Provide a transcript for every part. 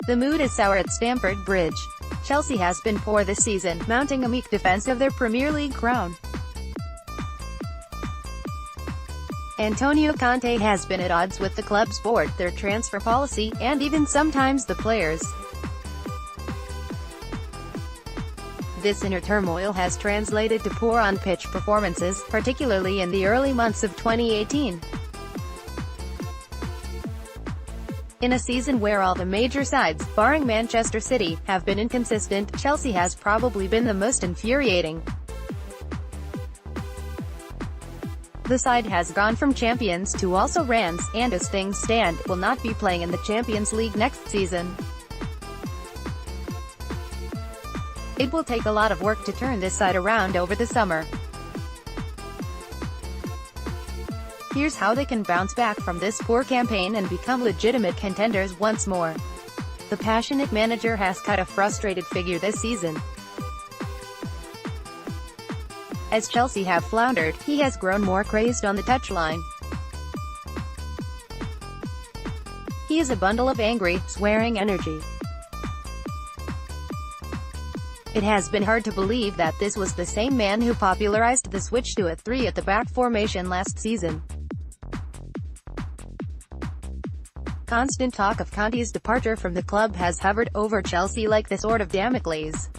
The mood is sour at Stamford Bridge. Chelsea has been poor this season, mounting a meek defence of their Premier League crown. Antonio Conte has been at odds with the club's board, their transfer policy, and even sometimes the players. This inner turmoil has translated to poor on-pitch performances, particularly in the early months of 2018. In a season where all the major sides, barring Manchester City, have been inconsistent, Chelsea has probably been the most infuriating. The side has gone from champions to also rans, and as things stand, will not be playing in the Champions League next season. It will take a lot of work to turn this side around over the summer. Here's how they can bounce back from this poor campaign and become legitimate contenders once more. The passionate manager has cut a frustrated figure this season. As Chelsea have floundered, he has grown more crazed on the touchline. He is a bundle of angry, swearing energy. It has been hard to believe that this was the same man who popularized the switch to a 3-at-the-back formation last season. Constant talk of Conte's departure from the club has hovered over Chelsea like the sword of Damocles.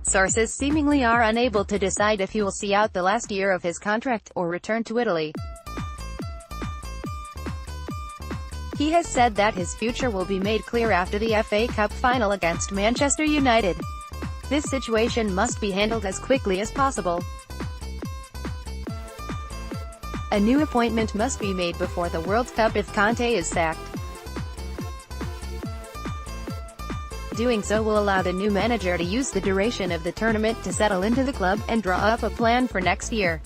Sources seemingly are unable to decide if he will see out the last year of his contract, or return to Italy. He has said that his future will be made clear after the FA Cup final against Manchester United. This situation must be handled as quickly as possible. A new appointment must be made before the World Cup if Conte is sacked. Doing so will allow the new manager to use the duration of the tournament to settle into the club, and draw up a plan for next year.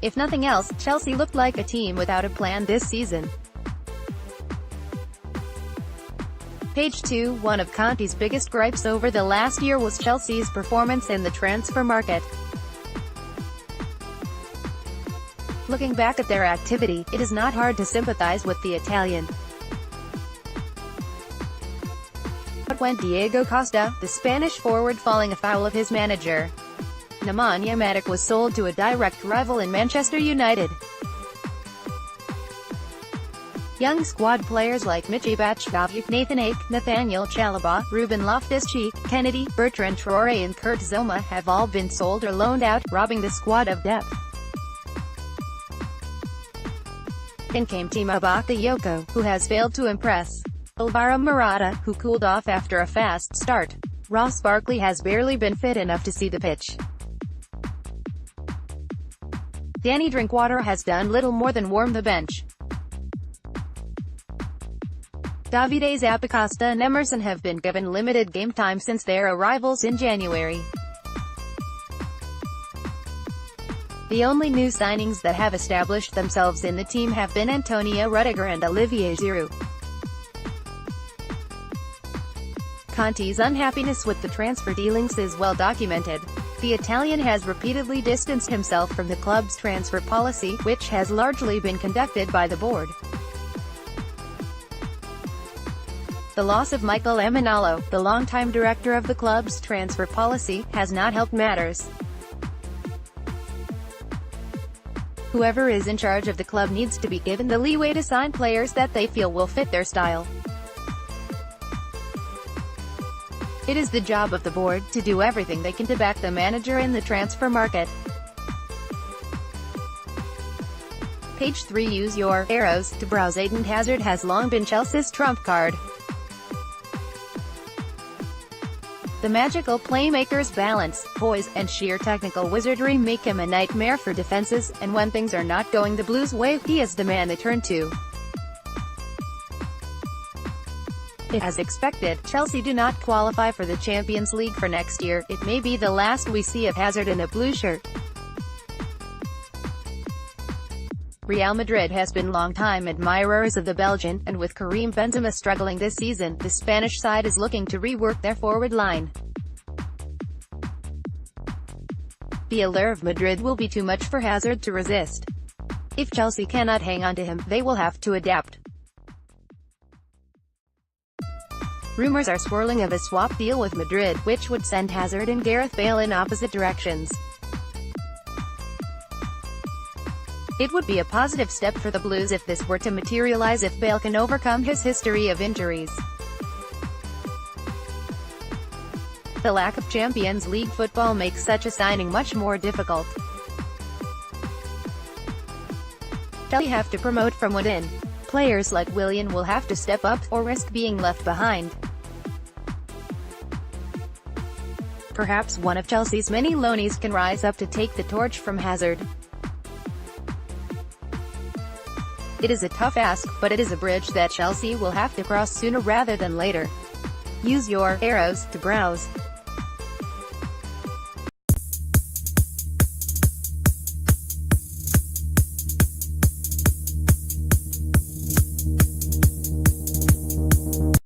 If nothing else, Chelsea looked like a team without a plan this season. Page 2. One of Conte's biggest gripes over the last year was Chelsea's performance in the transfer market. Looking back at their activity, it is not hard to sympathize with the Italian. But when Diego Costa, the Spanish forward, falling afoul of his manager, Nemanja Matic, was sold to a direct rival in Manchester United. Young squad players like Michy Batshuayi, Nathan Ake, Nathaniel Chalobah, Ruben Loftus-Cheek, Kennedy, Bertrand Traoré and Kurt Zouma have all been sold or loaned out, robbing the squad of depth. In came Timo Bakayoko, who has failed to impress. Alvaro Morata, who cooled off after a fast start. Ross Barkley has barely been fit enough to see the pitch. Danny Drinkwater has done little more than warm the bench. Davide Zappacosta and Emerson have been given limited game time since their arrivals in January. The only new signings that have established themselves in the team have been Antonio Rudiger and Olivier Giroud. Conte's unhappiness with the transfer dealings is well documented. The Italian has repeatedly distanced himself from the club's transfer policy, which has largely been conducted by the board. The loss of Michael Emenalo, the longtime director of the club's transfer policy, has not helped matters. Whoever is in charge of the club needs to be given the leeway to sign players that they feel will fit their style. It is the job of the board to do everything they can to back the manager in the transfer market. Page 3. Use your arrows to browse. Eden Hazard has long been Chelsea's trump card. The magical playmaker's balance, poise, and sheer technical wizardry make him a nightmare for defenses, and when things are not going the Blues' way, he is the man they turn to. If, as expected, Chelsea do not qualify for the Champions League for next year, it may be the last we see of Hazard in a blue shirt. Real Madrid has been long-time admirers of the Belgian, and with Karim Benzema struggling this season, the Spanish side is looking to rework their forward line. The allure of Madrid will be too much for Hazard to resist. If Chelsea cannot hang on to him, they will have to adapt. Rumors are swirling of a swap deal with Madrid, which would send Hazard and Gareth Bale in opposite directions. It would be a positive step for the Blues if this were to materialize, if Bale can overcome his history of injuries. The lack of Champions League football makes such a signing much more difficult. Chelsea have to promote from within. Players like Willian will have to step up, or risk being left behind. Perhaps one of Chelsea's many loanees can rise up to take the torch from Hazard. It is a tough ask, but it is a bridge that Chelsea will have to cross sooner rather than later. Use your arrows to browse.